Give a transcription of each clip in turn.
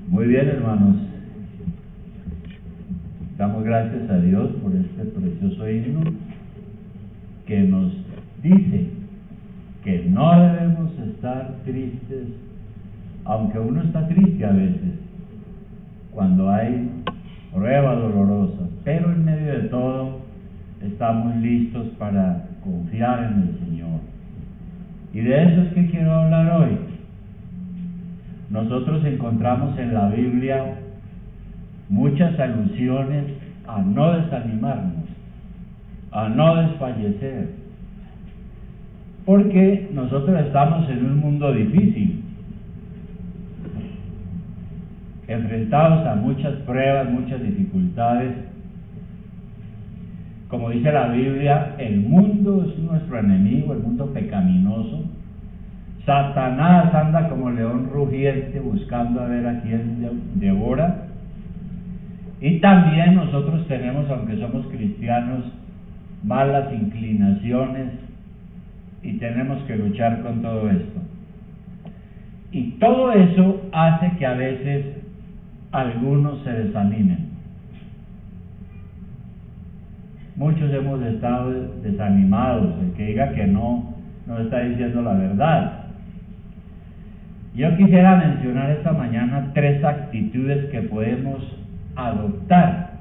Muy bien, hermanos, damos gracias a Dios por este precioso himno que nos dice que no debemos estar tristes, aunque uno está triste a veces, cuando hay pruebas dolorosas, pero en medio de todo estamos listos para confiar en el Señor. Y de eso es que quiero hablar hoy. Nosotros encontramos en la Biblia muchas alusiones a no desanimarnos, a no desfallecer, porque nosotros estamos en un mundo difícil, enfrentados a muchas pruebas, muchas dificultades. Como dice la Biblia, el mundo es nuestro enemigo, el mundo pecaminoso. Satanás anda como león rugiente buscando a ver a quién devora. Y también nosotros tenemos, aunque somos cristianos, malas inclinaciones y tenemos que luchar con todo esto. Y todo eso hace que a veces algunos se desanimen. Muchos hemos estado desanimados. El que diga que no está diciendo la verdad. Yo quisiera mencionar esta mañana 3 actitudes que podemos adoptar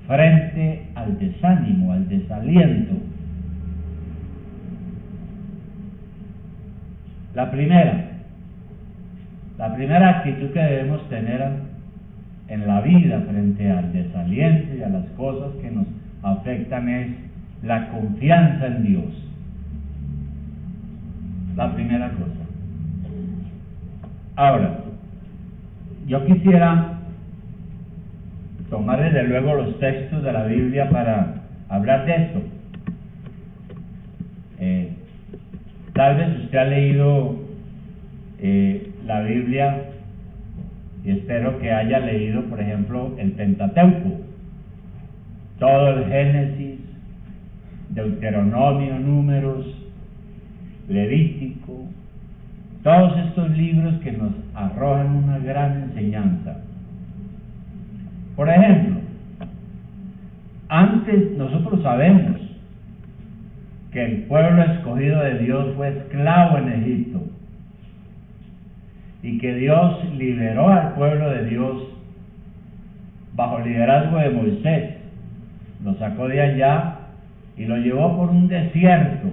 frente al desánimo, al desaliento. La primera actitud que debemos tener en la vida frente al desaliento y a las cosas que nos afectan es la confianza en Dios. La primera cosa. Ahora, yo quisiera tomar desde luego los textos de la Biblia para hablar de esto. Tal vez usted ha leído la Biblia y espero que haya leído, por ejemplo, el Pentateuco, todo el Génesis, Deuteronomio, Números, Levítico, todos estos libros que nos arrojan una gran enseñanza. Por ejemplo, antes nosotros sabemos que el pueblo escogido de Dios fue esclavo en Egipto y que Dios liberó al pueblo de Dios bajo el liderazgo de Moisés, lo sacó de allá y lo llevó por un desierto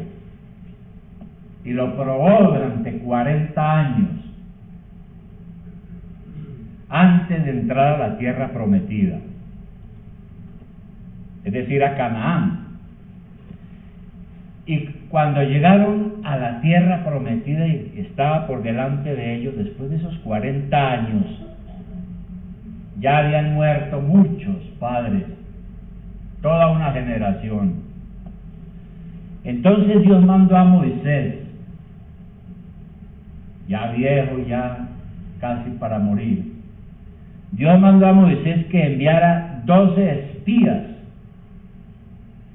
y lo probó durante 40 años antes de entrar a la tierra prometida, es decir, a Canaán. Y cuando llegaron a la tierra prometida y estaba por delante de ellos, después de esos 40 años, ya habían muerto muchos padres, toda una generación. Entonces Dios mandó a Moisés, ya viejo, ya casi para morir. Dios mandó a Moisés que enviara 12 espías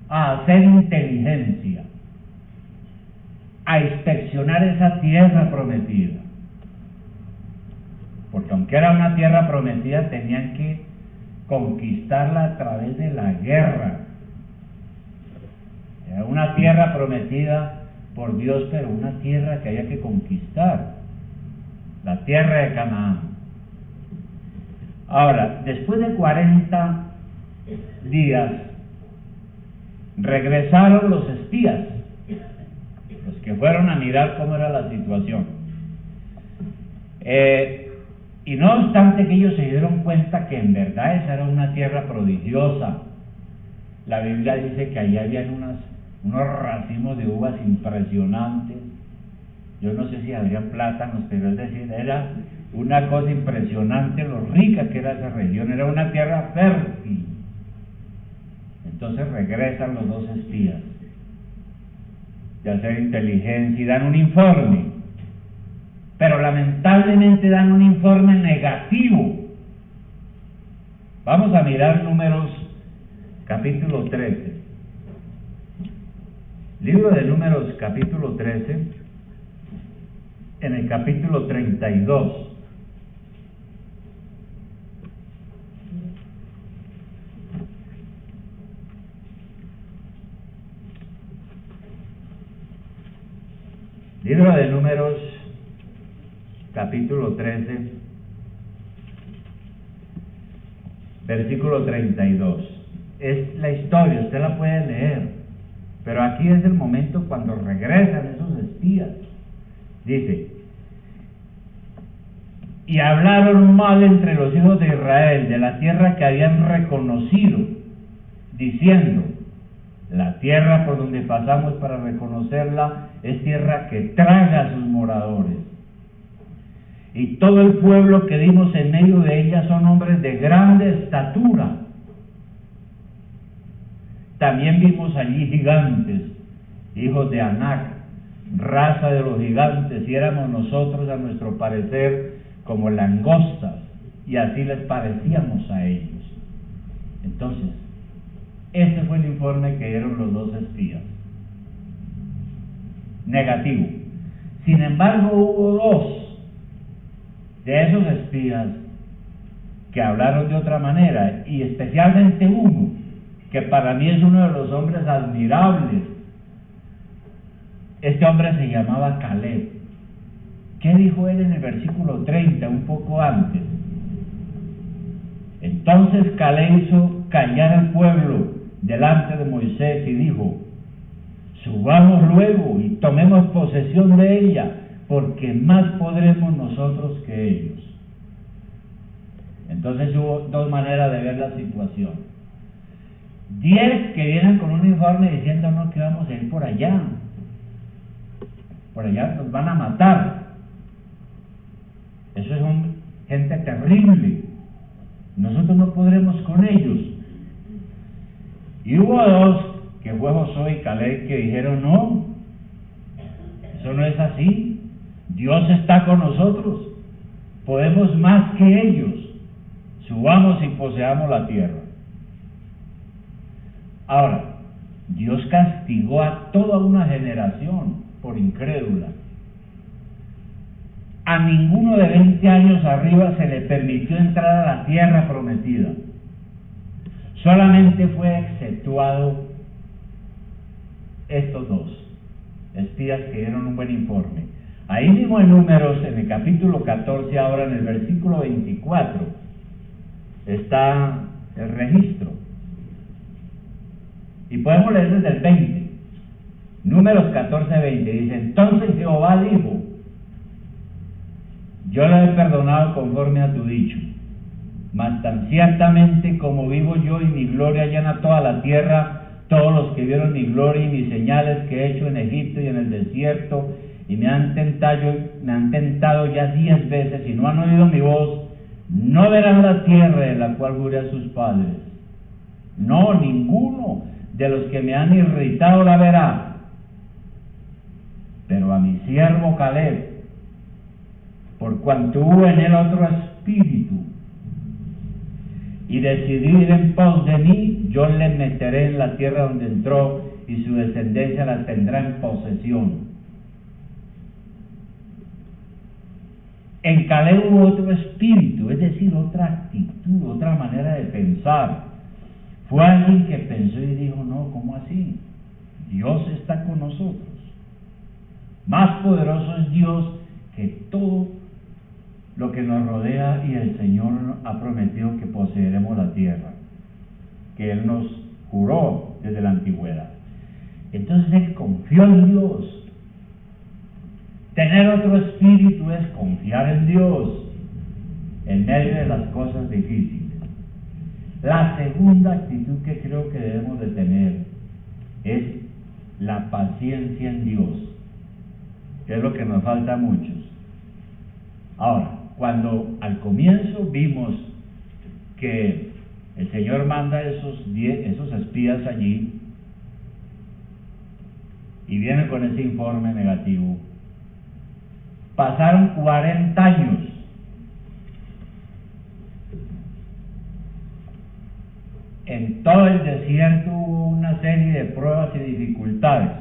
a hacer inteligencia, a inspeccionar esa tierra prometida. Porque aunque era una tierra prometida, tenían que conquistarla a través de la guerra. Era una tierra prometida por Dios, pero una tierra que había que conquistar, la tierra de Canaán. Ahora, después de 40 días, regresaron los espías, los que fueron a mirar cómo era la situación. Y no obstante que ellos se dieron cuenta que en verdad esa era una tierra prodigiosa. La Biblia dice que allí habían unos racimos de uvas impresionantes. Yo no sé si habrían plátanos, pero es decir, era una cosa impresionante lo rica que era esa región. Era una tierra fértil. Entonces regresan los 2 espías de hacer inteligencia y dan un informe, pero lamentablemente dan un informe negativo. Vamos a mirar Números capítulo 13. Libro de Números capítulo 13. en el capítulo 32. Libro de Números, capítulo 13, versículo 32. Es la historia, usted la puede leer, pero aquí es el momento cuando regresan esos espías. Dice: y hablaron mal entre los hijos de Israel de la tierra que habían reconocido, diciendo: la tierra por donde pasamos para reconocerla es tierra que traga a sus moradores. Y todo el pueblo que vimos en medio de ella son hombres de grande estatura. También vimos allí gigantes, hijos de Anac, raza de los gigantes, y éramos nosotros a nuestro parecer como langostas, y así les parecíamos a ellos. Entonces, ese fue el informe que dieron los dos espías. Negativo. Sin embargo, hubo dos de esos espías que hablaron de otra manera, y especialmente uno, que para mí es uno de los hombres admirables. Este hombre se llamaba Caleb. ¿Qué dijo él en el versículo 30, un poco antes? Entonces Caleb hizo callar al pueblo delante de Moisés y dijo: subamos luego y tomemos posesión de ella, porque más podremos nosotros que ellos. Entonces hubo dos maneras de ver la situación. 10 que vienen con un informe diciendo: no, que vamos a ir por allá nos van a matar. Eso es gente terrible, nosotros no podremos con ellos. Y hubo dos, que fue Josué y Caleb, que dijeron: no, eso no es así, Dios está con nosotros, podemos más que ellos, subamos y poseamos la tierra. Ahora, Dios castigó a toda una generación por incrédula. A ninguno de 20 años arriba se le permitió entrar a la tierra prometida. Solamente fue exceptuado estos dos espías que dieron un buen informe. Ahí mismo en Números, en el capítulo 14, ahora en el versículo 24, está el registro. Y podemos leer desde el 20. Números 14, 20. Dice: entonces Jehová dijo: yo le he perdonado conforme a tu dicho, mas tan ciertamente como vivo yo y mi gloria llena toda la tierra, todos los que vieron mi gloria y mis señales que he hecho en Egipto y en el desierto, y me han tentado ya 10 veces y no han oído mi voz, no verán la tierra de la cual juré a sus padres. No, ninguno de los que me han irritado la verá. Pero a mi siervo Caleb, por cuanto hubo en él otro espíritu, y decidió ir en pos de mí, yo le meteré en la tierra donde entró, y su descendencia la tendrá en posesión. En Caleb hubo otro espíritu, es decir, otra actitud, otra manera de pensar. Fue alguien que pensó y dijo: no, ¿cómo así? Dios está con nosotros. Más poderoso es Dios que todo lo que nos rodea, y el Señor ha prometido que poseeremos la tierra, que Él nos juró desde la antigüedad. Entonces él confió en Dios. Tener otro espíritu es confiar en Dios en medio de las cosas difíciles. La segunda actitud que creo que debemos de tener es la paciencia en Dios, que es lo que nos falta a muchos. Ahora, cuando al comienzo vimos que el Señor manda esos espías allí y vienen con ese informe negativo, pasaron 40 años en todo el desierto. Hubo una serie de pruebas y dificultades,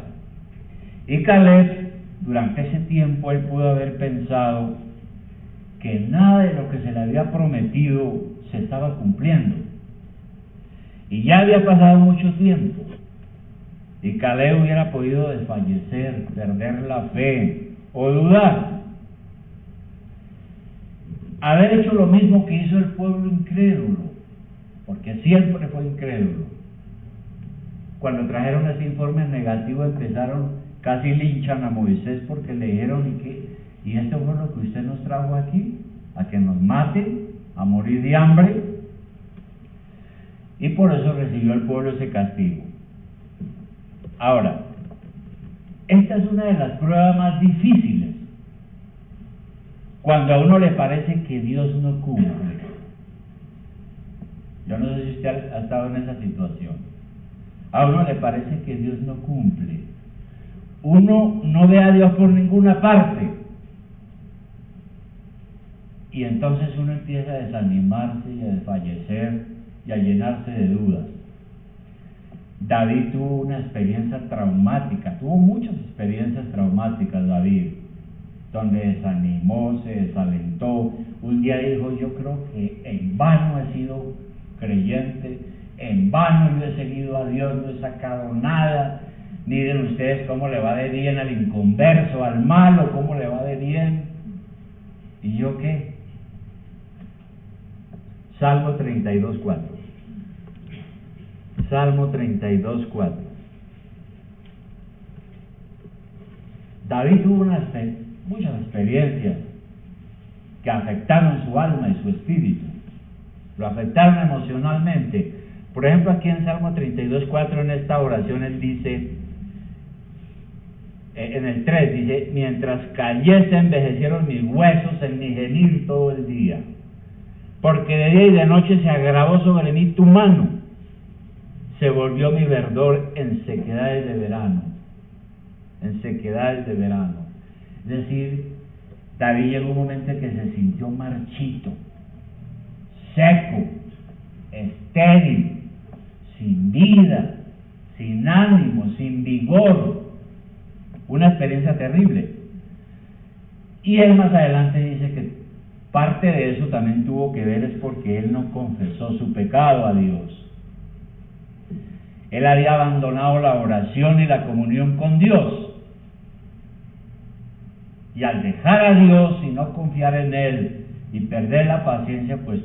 y Caleb durante ese tiempo él pudo haber pensado que nada de lo que se le había prometido se estaba cumpliendo. Y ya había pasado mucho tiempo. Y Caleb hubiera podido desfallecer, perder la fe o dudar. Haber hecho lo mismo que hizo el pueblo incrédulo, porque siempre fue incrédulo. Cuando trajeron ese informe negativo empezaron, casi linchan a Moisés porque le dijeron, ¿y esto fue lo que usted nos trajo aquí? ¿A que nos maten? ¿A morir de hambre? Y por eso recibió el pueblo ese castigo. Ahora, esta es una de las pruebas más difíciles, cuando a uno le parece que Dios no cumple. Yo no sé si usted ha estado en esa situación. A uno le parece que Dios no cumple. Uno no ve a Dios por ninguna parte. Y entonces uno empieza a desanimarse y a desfallecer y a llenarse de dudas. David tuvo una experiencia traumática, tuvo muchas experiencias traumáticas David, donde desanimó, se desalentó. Un día dijo, yo creo que en vano he sido creyente, en vano yo he seguido a Dios, no he sacado nada. Miren ustedes cómo le va de bien al inconverso, al malo, cómo le va de bien. ¿Y yo qué? Salmo 32:4. Salmo 32:4. David tuvo muchas experiencias que afectaron su alma y su espíritu, lo afectaron emocionalmente. Por ejemplo, aquí en Salmo 32:4, en esta oración, él dice, en el 3, dice, mientras callé se envejecieron mis huesos en mi gemir todo el día, porque de día y de noche se agravó sobre mí tu mano, se volvió mi verdor en sequedades de verano, en sequedades de verano. Es decir, David llegó un momento en que se sintió marchito, seco, estéril, sin vida, sin ánimo, sin vigor. Una experiencia terrible. Y él más adelante dice que parte de eso también tuvo que ver es porque él no confesó su pecado a Dios. Él había abandonado la oración y la comunión con Dios. Y al dejar a Dios y no confiar en Él y perder la paciencia, pues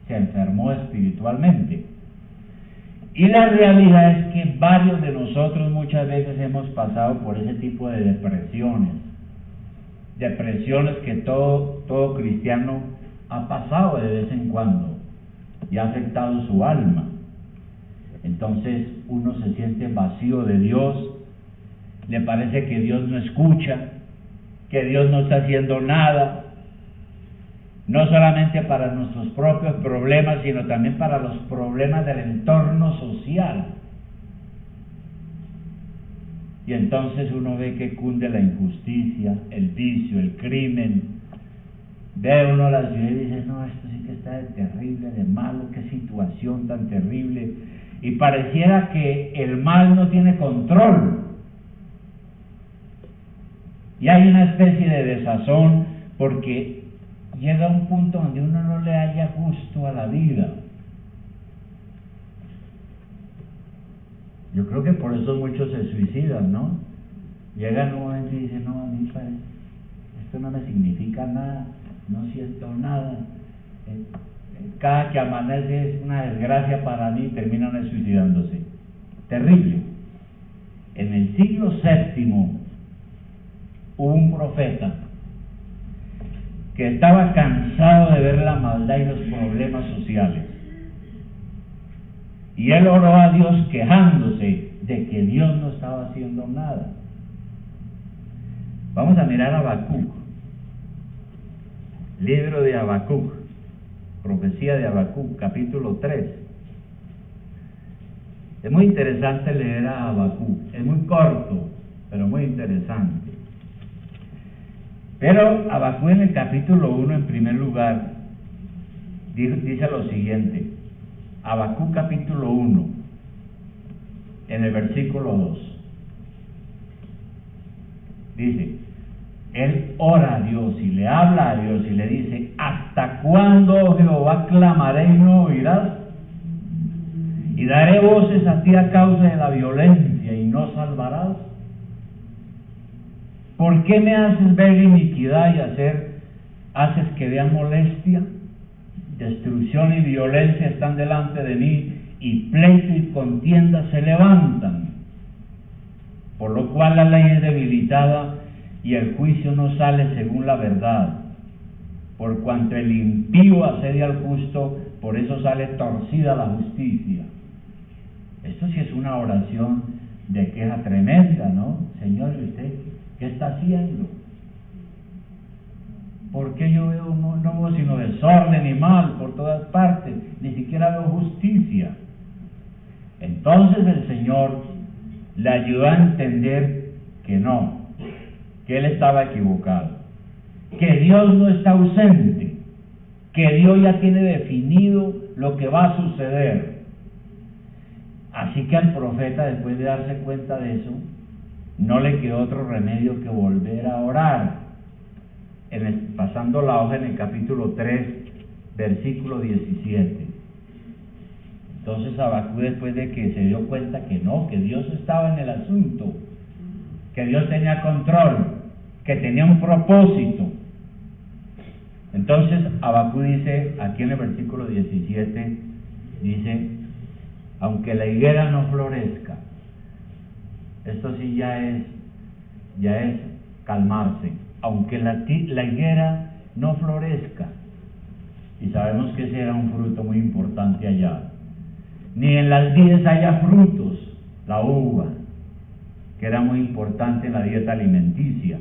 se enfermó espiritualmente. Y la realidad es que varios de nosotros muchas veces hemos pasado por ese tipo de depresiones que todo cristiano ha pasado de vez en cuando y ha afectado su alma. Entonces uno se siente vacío de Dios, le parece que Dios no escucha, que Dios no está haciendo nada, no solamente para nuestros propios problemas, sino también para los problemas del entorno social. Y entonces uno ve que cunde la injusticia, el vicio, el crimen. Ve uno la ciudad y dice, no, esto sí que está de terrible, de malo, qué situación tan terrible. Y pareciera que el mal no tiene control. Y hay una especie de desazón porque llega a un punto donde uno no le halla gusto a la vida. Yo creo que por eso muchos se suicidan, ¿no? Llegan un momento y dicen, no, a mí esto no me significa nada, no siento nada. Cada que amanece es una desgracia para mí, terminan suicidándose. Terrible. En el siglo VII hubo un profeta que estaba cansado de ver la maldad y los problemas sociales. Y él oró a Dios quejándose de que Dios no estaba haciendo nada. Vamos a mirar a Habacuc. Libro de Habacuc, profecía de Habacuc, capítulo 3. Es muy interesante leer a Habacuc. Es muy corto, pero muy interesante. Pero Habacuc en el capítulo 1, en primer lugar, dice lo siguiente. Habacuc capítulo 1, en el versículo 2. Dice, él ora a Dios y le habla a Dios y le dice, ¿hasta cuándo, oh Jehová, clamaré y no oirás? Y daré voces a ti a causa de la violencia y no salvarás. ¿Por qué me haces ver iniquidad y haces que vea molestia? Destrucción y violencia están delante de mí, y pleito y contienda se levantan. Por lo cual la ley es debilitada y el juicio no sale según la verdad. Por cuanto el impío asedia al justo, por eso sale torcida la justicia. Esto sí es una oración de queja tremenda, ¿no? Señor, ¿y usted qué está haciendo? ¿Por qué yo veo, no veo sino desorden y mal por todas partes? Ni siquiera veo justicia. Entonces el Señor le ayudó a entender que no, que él estaba equivocado, que Dios no está ausente, que Dios ya tiene definido lo que va a suceder. Así que al profeta, después de darse cuenta de eso, no le quedó otro remedio que volver a orar. Pasando la hoja en el capítulo 3, versículo 17. Entonces Habacuc, después de que se dio cuenta que no, que Dios estaba en el asunto, que Dios tenía control, que tenía un propósito. Entonces Habacuc dice, aquí en el versículo 17, dice, aunque la higuera no florezca, esto sí ya es calmarse, aunque la higuera no florezca, y sabemos que ese era un fruto muy importante allá, ni en las vides haya frutos, la uva, que era muy importante en la dieta alimenticia,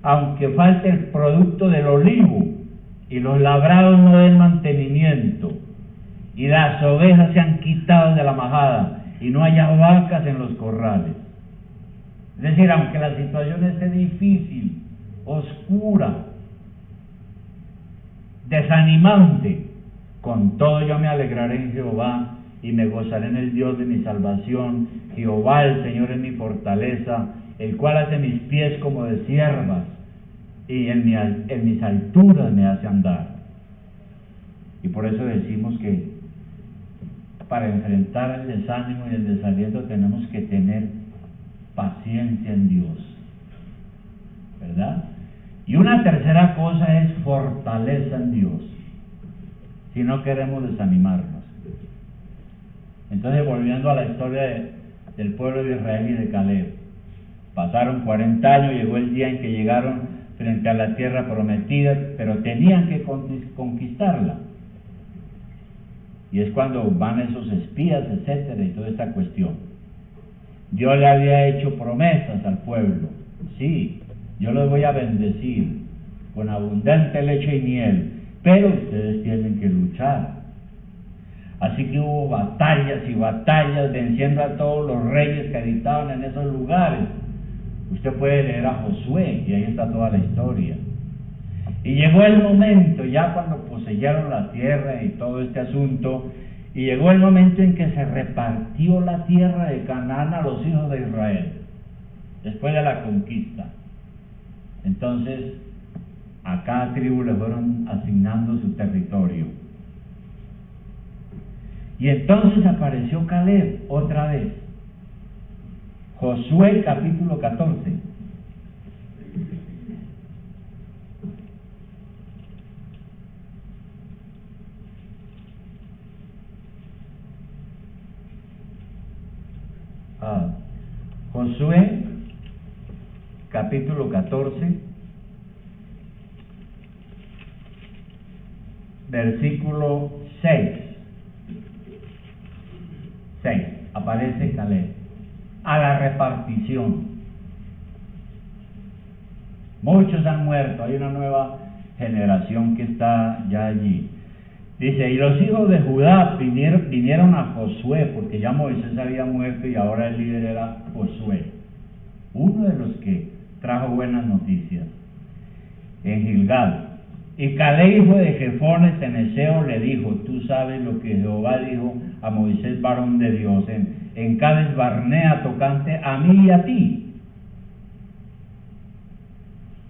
aunque falte el producto del olivo, y los labrados no den mantenimiento, y las ovejas se han quitado de la majada, y no haya vacas en los corrales. Es decir, aunque la situación esté difícil, oscura, desanimante, con todo yo me alegraré en Jehová y me gozaré en el Dios de mi salvación. Jehová el Señor es mi fortaleza, el cual hace mis pies como de ciervas y en mis alturas me hace andar. Y por eso decimos que para enfrentar el desánimo y el desaliento tenemos que tener paciencia en Dios, ¿verdad? Y una tercera cosa es fortaleza en Dios, si no queremos desanimarnos. Entonces, volviendo a la historia del pueblo de Israel y de Caleb, pasaron 40 años, llegó el día en que llegaron frente a la tierra prometida, pero tenían que conquistarla. Y es cuando van esos espías, etcétera, y toda esta cuestión. Dios le había hecho promesas al pueblo. Sí, yo los voy a bendecir con abundante leche y miel, pero ustedes tienen que luchar. Así que hubo batallas y batallas, venciendo a todos los reyes que habitaban en esos lugares. Usted puede leer a Josué, y ahí está toda la historia. Y llegó el momento, ya cuando poseyeron la tierra y todo este asunto, y llegó el momento en que se repartió la tierra de Canaán a los hijos de Israel, después de la conquista. Entonces, a cada tribu le fueron asignando su territorio. Y entonces apareció Caleb otra vez. Josué capítulo 14. Josué capítulo 14, versículo 6. Aparece Caleb a la repartición. Muchos han muerto, hay una nueva generación que está ya allí. Dice, y los hijos de Judá vinieron a Josué, porque ya Moisés había muerto y ahora el líder era Josué, uno de los que trajo buenas noticias, en Gilgal. Y Caleb, hijo de Jefones Ceneseo, le dijo, tú sabes lo que Jehová dijo a Moisés, varón de Dios, en Cades Barnea, tocante a mí y a ti.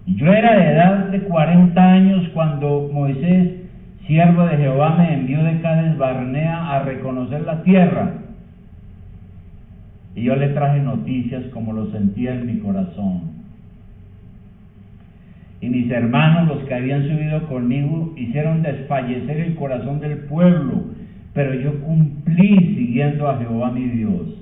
Y yo era de edad de 40 años cuando Moisés, siervo de Jehová, me envió de Cades Barnea a reconocer la tierra. Y yo le traje noticias como lo sentía en mi corazón. Y mis hermanos, los que habían subido conmigo, hicieron desfallecer el corazón del pueblo, pero yo cumplí siguiendo a Jehová mi Dios.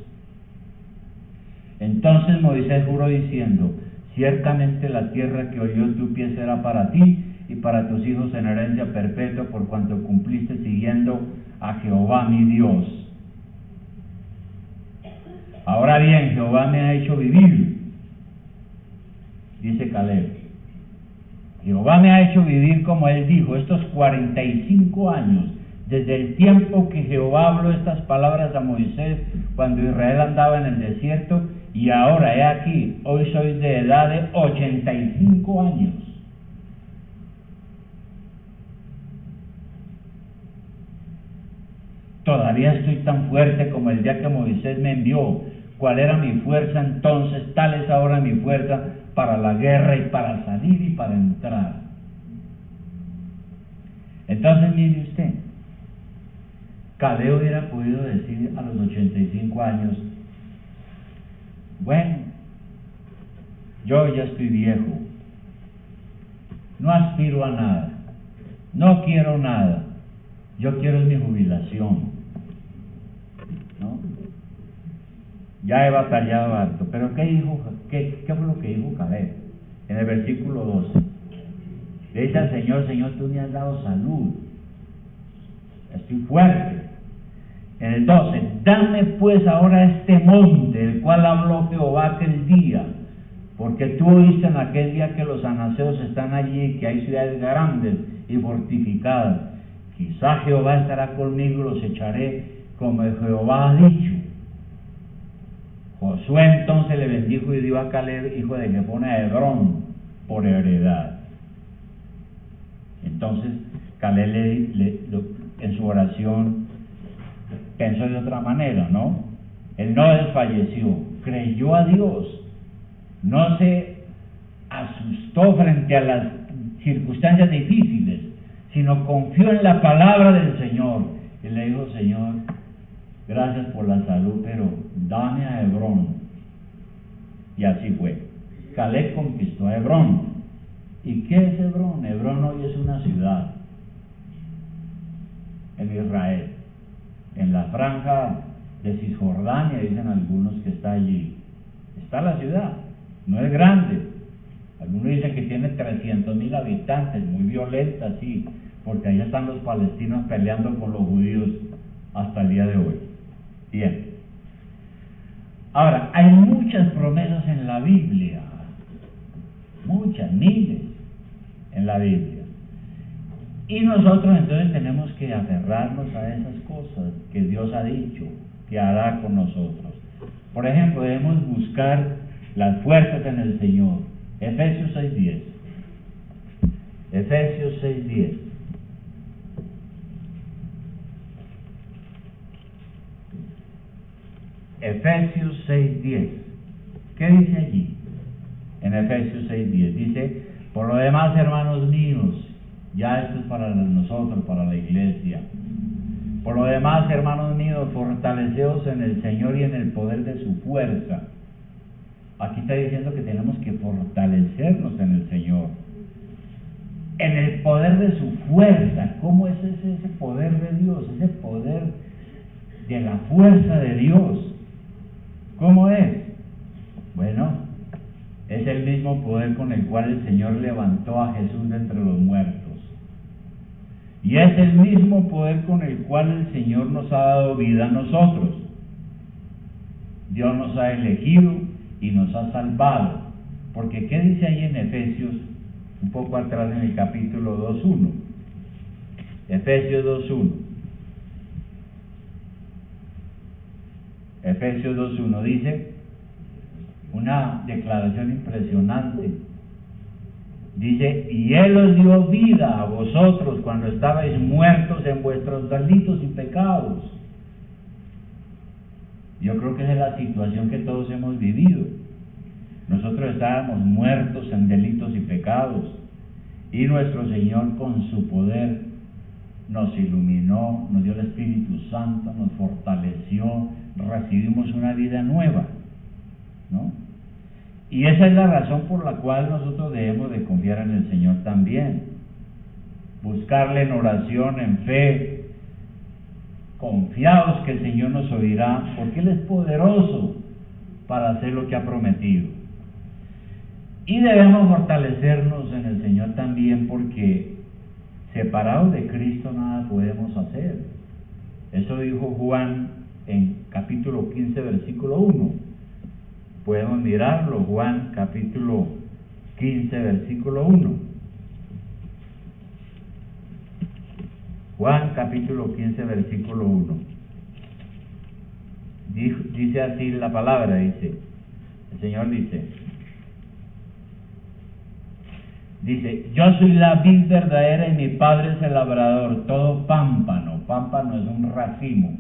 Entonces Moisés juró diciendo: ciertamente la tierra que oyó tu pie será para ti y para tus hijos en herencia perpetua, por cuanto cumpliste siguiendo a Jehová mi Dios. Ahora bien, Jehová me ha hecho vivir, dice Caleb. Jehová me ha hecho vivir como él dijo, estos 45 años, desde el tiempo que Jehová habló estas palabras a Moisés cuando Israel andaba en el desierto, y ahora he aquí, hoy soy de edad de 85 años. Todavía estoy tan fuerte como el día que Moisés me envió. ¿Cuál era mi fuerza entonces? Tal es ahora mi fuerza para la guerra y para salir y para entrar. Entonces mire usted, Caleb hubiera podido decir a los 85 años: bueno, yo ya estoy viejo, no aspiro a nada, no quiero nada, yo quiero mi jubilación, ¿no? Ya he batallado harto. Pero ¿qué fue lo que dijo Caleb? En el versículo 12. Le dice al Señor: Señor, tú me has dado salud, estoy fuerte. En el 12, dame pues ahora este monte, del cual habló Jehová aquel día, porque tú oíste en aquel día que los anaseos están allí y que hay ciudades grandes y fortificadas. Quizá Jehová estará conmigo y los echaré como Jehová ha dicho. Josué entonces le bendijo y dio a Caleb, hijo de Jefone, a Hebrón por heredad. Entonces Caleb en su oración pensó de otra manera, ¿no? Él no desfalleció, creyó a Dios, no se asustó frente a las circunstancias difíciles, sino confió en la palabra del Señor y le dijo: Señor, gracias por la salud, pero dame a Hebrón. Y así fue. Caleb conquistó a Hebrón. ¿Y qué es Hebrón? Hebrón hoy es una ciudad en Israel, en la franja de Cisjordania, dicen algunos que está allí. Está la ciudad, no es grande. Algunos dicen que tiene 300,000 habitantes, muy violenta, sí, porque allá están los palestinos peleando con los judíos hasta el día de hoy. Bien. Ahora, hay muchas promesas en la Biblia, muchas, miles en la Biblia. Y nosotros entonces tenemos que aferrarnos a esas cosas que Dios ha dicho que hará con nosotros. Por ejemplo, debemos buscar las fuerzas en el Señor. Efesios 6:10. Efesios 6:10. Efesios 6:10. ¿Qué dice allí? En Efesios 6:10 dice: por lo demás, hermanos míos, ya esto es para nosotros, para la iglesia. Por lo demás, hermanos míos, fortaleceos en el Señor y en el poder de su fuerza. Aquí está diciendo que tenemos que fortalecernos en el Señor, en el poder de su fuerza. ¿Cómo es ese poder de Dios? Ese poder de la fuerza de Dios. ¿Cómo es? Bueno, es el mismo poder con el cual el Señor levantó a Jesús de entre los muertos. Y es el mismo poder con el cual el Señor nos ha dado vida a nosotros. Dios nos ha elegido y nos ha salvado. Porque ¿qué dice ahí en Efesios? Un poco atrás en el capítulo 2:1. Efesios 2:1. Efesios 2:1 dice una declaración impresionante. Dice: y Él os dio vida a vosotros cuando estabais muertos en vuestros delitos y pecados. Yo creo que esa es la situación que todos hemos vivido. Nosotros estábamos muertos en delitos y pecados. pecados. Y nuestro Señor con su poder nos iluminó, nos dio el Espíritu Santo, nos fortaleció, recibimos una vida nueva, ¿no? Y esa es la razón por la cual nosotros debemos de confiar en el Señor también. Buscarle en oración, en fe, confiados que el Señor nos oirá, porque Él es poderoso para hacer lo que ha prometido. Y debemos fortalecernos en el Señor también, porque separados de Cristo nada podemos hacer. Eso dijo Juan en capítulo 15, versículo 1. Podemos mirarlo, Juan capítulo 15, versículo 1. Juan capítulo 15, versículo 1. Dice así la palabra, dice, el Señor dice, yo soy la vid verdadera y mi Padre es el labrador. Todo pámpano es un racimo,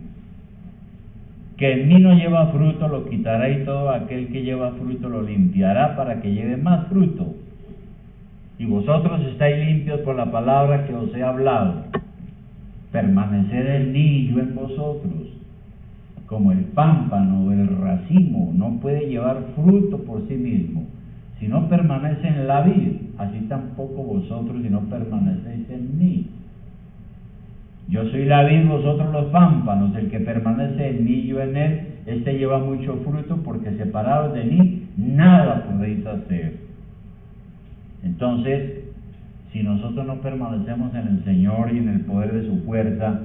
que en mí no lleva fruto lo quitará, y todo aquel que lleva fruto lo limpiará para que lleve más fruto. Y vosotros estáis limpios por la palabra que os he hablado. Permaneced en mí y yo en vosotros. Como el pámpano o el racimo no puede llevar fruto por sí mismo si no permanece en la vid, así tampoco vosotros si no permanecéis en mí. Yo soy la vid, vosotros los pámpanos. El que permanece en mí y yo en él, este lleva mucho fruto, porque separados de mí nada podéis hacer. Entonces, si nosotros no permanecemos en el Señor y en el poder de su fuerza,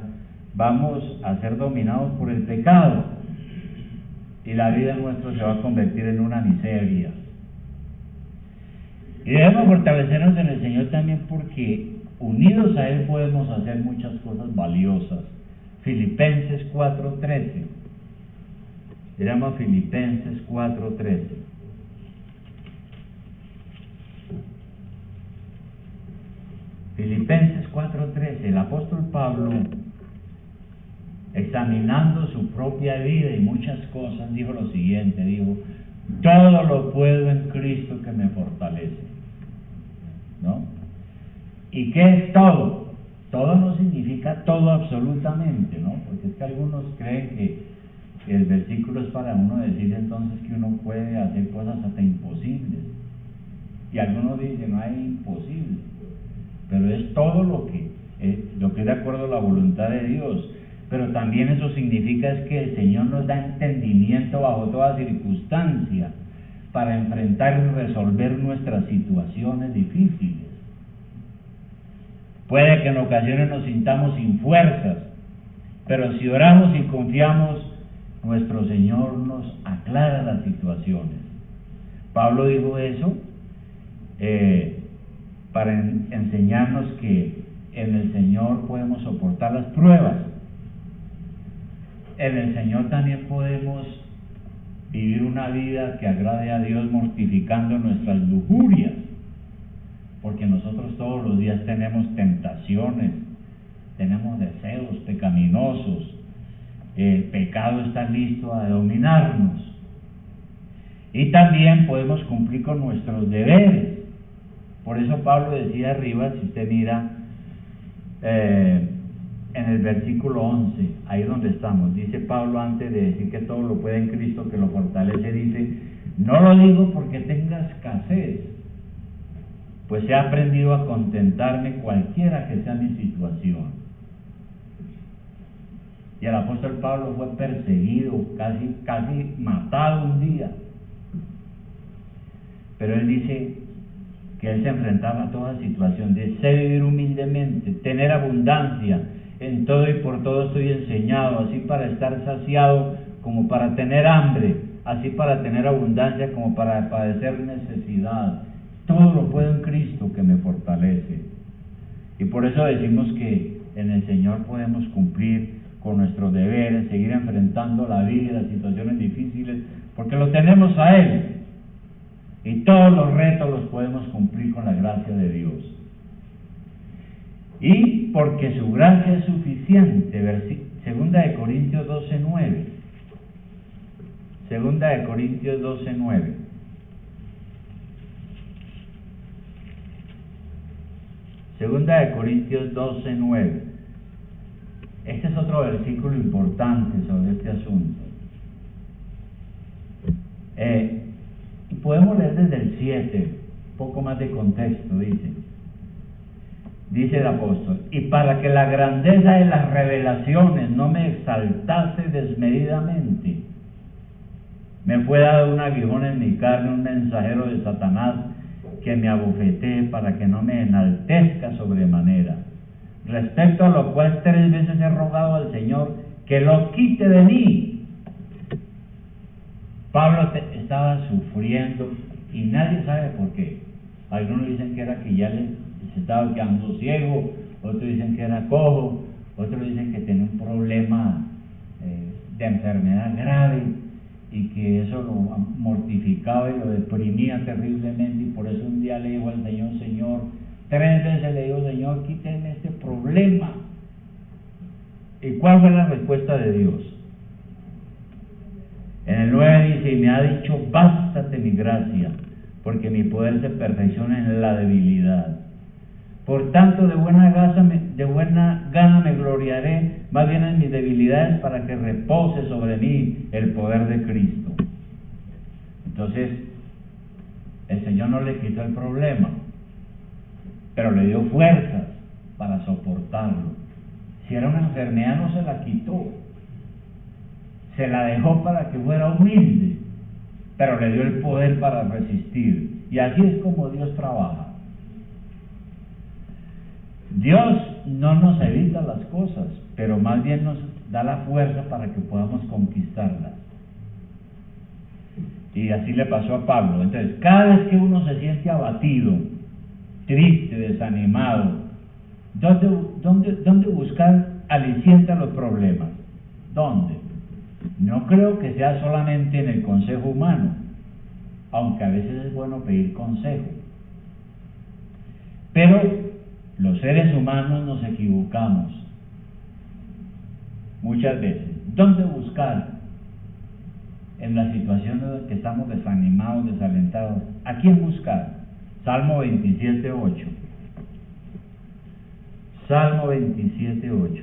vamos a ser dominados por el pecado, y la vida nuestra se va a convertir en una miseria. Y debemos fortalecernos en el Señor también, porque unidos a Él podemos hacer muchas cosas valiosas. Filipenses 4:13. Se llama Filipenses 4:13. Filipenses 4:13. El apóstol Pablo, examinando su propia vida y muchas cosas, dijo lo siguiente, dijo, todo lo puedo en Cristo que me fortalece, ¿no? ¿Y qué es todo? Todo no significa todo absolutamente, ¿no? Porque es que algunos creen que el versículo es para uno decir entonces que uno puede hacer cosas hasta imposibles. Y algunos dicen, no hay imposible, pero es todo lo que es de acuerdo a la voluntad de Dios. Pero también eso significa es que el Señor nos da entendimiento bajo toda circunstancia para enfrentar y resolver nuestras situaciones difíciles. Puede que en ocasiones nos sintamos sin fuerzas, pero si oramos y confiamos, nuestro Señor nos aclara las situaciones. Pablo dijo eso para enseñarnos que en el Señor podemos soportar las pruebas. En el Señor también podemos vivir una vida que agrade a Dios, mortificando nuestras lujurias, porque nosotros todos los días tenemos tentaciones, tenemos deseos pecaminosos, el pecado está listo a dominarnos. Y también podemos cumplir con nuestros deberes. Por eso Pablo decía arriba, si usted mira en el versículo 11, ahí donde estamos, dice Pablo, antes de decir que todo lo puede en Cristo que lo fortalece, dice, no lo digo porque tenga escasez, pues he aprendido a contentarme cualquiera que sea mi situación. Y el apóstol Pablo fue perseguido, casi matado un día, pero él dice que él se enfrentaba a toda situación, de sé vivir humildemente, tener abundancia, en todo y por todo estoy enseñado, así para estar saciado como para tener hambre, así para tener abundancia como para padecer necesidad. Todo lo puedo en Cristo que me fortalece. Y por eso decimos que en el Señor podemos cumplir con nuestros deberes, seguir enfrentando la vida y las situaciones difíciles, porque lo tenemos a Él. Y todos los retos los podemos cumplir con la gracia de Dios. Y porque su gracia es suficiente, segunda de Corintios 12:9. Segunda de Corintios 12:9. Segunda de Corintios 12:9. Este es otro versículo importante sobre este asunto. Y podemos leer desde el 7, poco más de contexto, dice el apóstol: y para que la grandeza de las revelaciones no me exaltase desmedidamente, me fue dado un aguijón en mi carne, un mensajero de Satanás, que me abofetee para que no me enaltezca sobremanera. Respecto a lo cual 3 veces he rogado al Señor que lo quite de mí. Pablo estaba sufriendo y nadie sabe por qué. Algunos dicen que era que ya se estaba quedando ciego, otros dicen que era cojo, otros dicen que tenía un problema de enfermedad grave y que eso lo mortificaba y lo deprimía terriblemente, y por eso un día le dijo al Señor: Señor, 3 veces le dijo: Señor, quíteme este problema. ¿Y cuál fue la respuesta de Dios? En el 9 dice: y me ha dicho: bástate mi gracia, porque mi poder se perfecciona en la debilidad. Por tanto, de buena gana me gloriaré más bien en mis debilidades, para que repose sobre mí el poder de Cristo. Entonces, el Señor no le quitó el problema, pero le dio fuerzas para soportarlo. Si era una enfermedad, no se la quitó, se la dejó para que fuera humilde, pero le dio el poder para resistir. Y así es como Dios trabaja. Dios no nos evita las cosas, pero más bien nos da la fuerza para que podamos conquistarlas. Y así le pasó a Pablo. Entonces, cada vez que uno se siente abatido, triste, desanimado, ¿dónde buscar aliciente a los problemas? ¿Dónde? No creo que sea solamente en el consejo humano, aunque a veces es bueno pedir consejo. Pero los seres humanos nos equivocamos muchas veces. ¿Dónde buscar? En la situación en la que estamos desanimados, desalentados. ¿A quién buscar? Salmo 27:8. Salmo 27:8.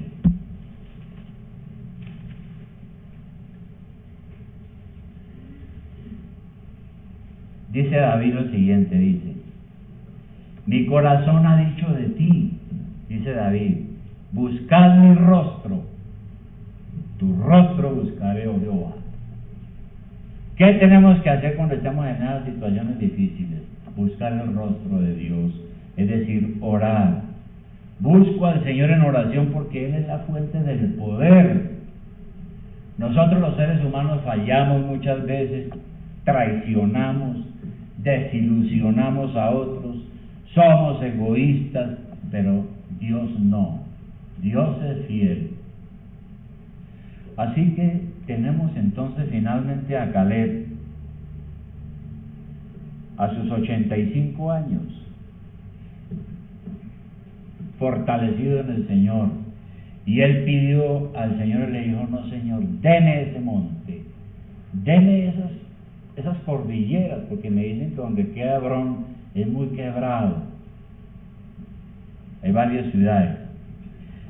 Dice David lo siguiente, dice: mi corazón ha dicho de ti, dice David, buscad mi rostro, tu rostro buscaré, oh Jehová. ¿Qué tenemos que hacer cuando estamos en esas situaciones difíciles? Buscar el rostro de Dios, es decir, orar. Busco al Señor en oración, porque Él es la fuente del poder. Nosotros los seres humanos fallamos muchas veces, traicionamos, desilusionamos a otros, somos egoístas, pero Dios no. Dios es fiel. Así que tenemos entonces finalmente a Caleb, a sus 85 años, fortalecido en el Señor. Y él pidió al Señor y le dijo: no, Señor, deme ese monte, deme esas cordilleras, porque me dicen que donde queda Hebrón es muy quebrado, hay varias ciudades.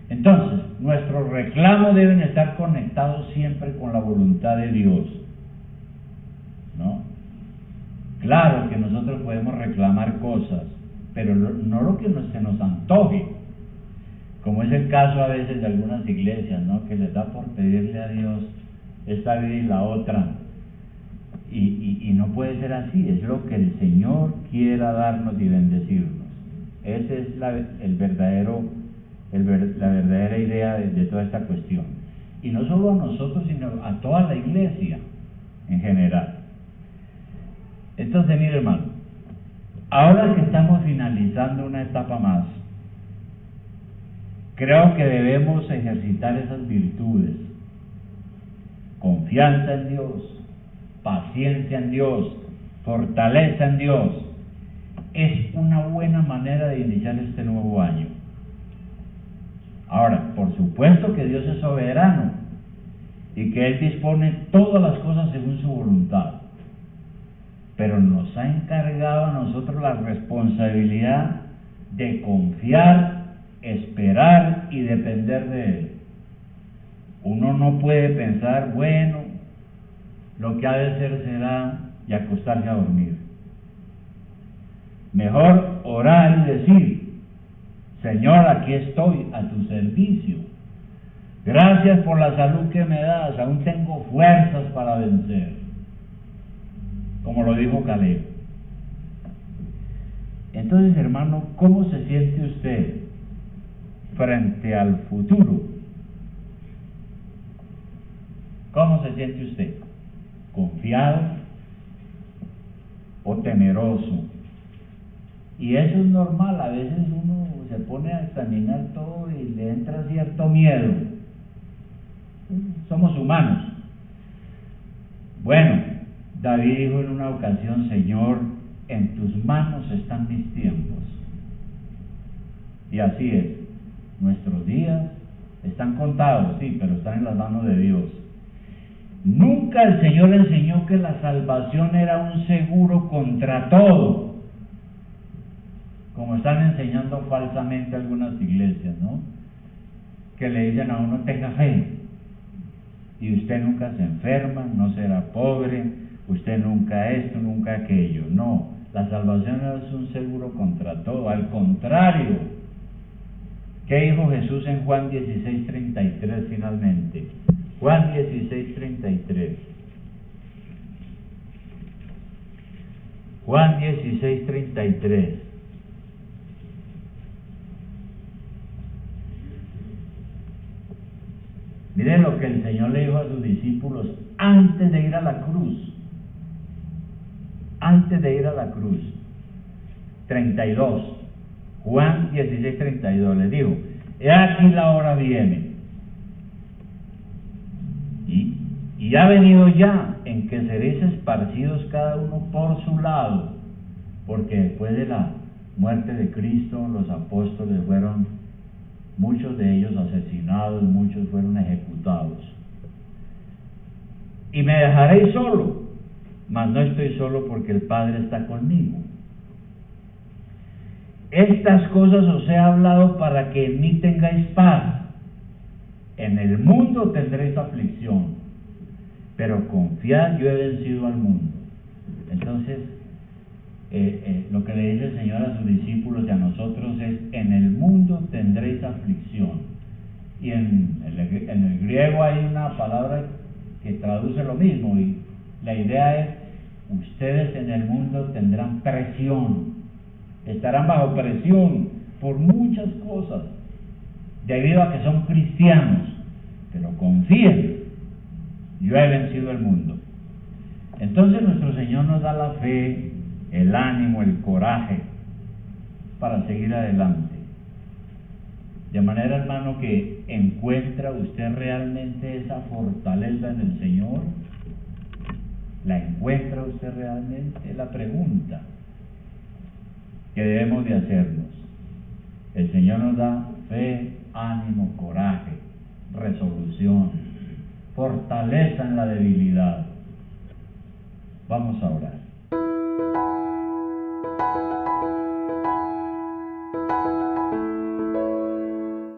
Entonces, nuestros reclamos deben estar conectados siempre con la voluntad de Dios, ¿no? Claro que nosotros podemos reclamar cosas, pero no lo que se nos antoje, como es el caso a veces de algunas iglesias, ¿no? Que les da por pedirle a Dios esta vida y la otra, y no puede ser así. Es lo que el Señor quiera darnos y bendecirnos. Esa es la verdadera idea de toda esta cuestión. Y no solo a nosotros, sino a toda la iglesia en general. Entonces, mire, hermano, ahora que estamos finalizando una etapa más, creo que debemos ejercitar esas virtudes: confianza en Dios, paciencia en Dios, fortaleza en Dios. Es una buena manera de iniciar este nuevo año. Ahora, por supuesto que Dios es soberano y que Él dispone todas las cosas según su voluntad, pero nos ha encargado a nosotros la responsabilidad de confiar, esperar y depender de Él. Uno no puede pensar, bueno, lo que ha de ser será, y acostarse a dormir. Mejor orar y decir, Señor, aquí estoy a tu servicio. Gracias por la salud que me das, aún tengo fuerzas para vencer. Como lo dijo Caleb. Entonces, hermano, ¿cómo se siente usted frente al futuro? ¿Cómo se siente usted? ¿Confiado o temeroso? Y eso es normal, a veces uno se pone a examinar todo y le entra cierto miedo. Somos humanos. Bueno, David dijo en una ocasión, Señor, en tus manos están mis tiempos. Y así es, nuestros días están contados, sí, pero están en las manos de Dios. Nunca el Señor enseñó que la salvación era un seguro contra todo, como están enseñando falsamente algunas iglesias, ¿no? Que le dicen a uno, tenga fe, y usted nunca se enferma, no será pobre, usted nunca esto, nunca aquello. No, la salvación no es un seguro contra todo, al contrario. ¿Qué dijo Jesús en Juan 16:33 finalmente? Juan 16:33. Juan 16:33. Miren lo que el Señor le dijo a sus discípulos antes de ir a la cruz. Antes de ir a la cruz. 32. Juan 16:32 les dijo, he aquí la hora viene. Y ha venido ya en que seréis esparcidos cada uno por su lado, porque después de la muerte de Cristo, los apóstoles fueron, muchos de ellos asesinados, muchos fueron ejecutados. Y me dejaréis solo, mas no estoy solo porque el Padre está conmigo. Estas cosas os he hablado para que en mí tengáis paz. En el mundo tendréis aflicción, pero confiad, yo he vencido al mundo. Entonces, lo que le dice el Señor a sus discípulos y a nosotros es, en el mundo tendréis aflicción. Y en el griego hay una palabra que traduce lo mismo, y la idea es, ustedes en el mundo tendrán presión, estarán bajo presión por muchas cosas, debido a que son cristianos, pero confíen, yo he vencido el mundo. Entonces nuestro Señor nos da la fe, el ánimo, el coraje para seguir adelante. De manera, hermano, que encuentra usted realmente esa fortaleza en el Señor. ¿La encuentra usted realmente? Es la pregunta que debemos de hacernos. El Señor nos da fe, ánimo, coraje, resolución, fortaleza en la debilidad. Vamos a orar.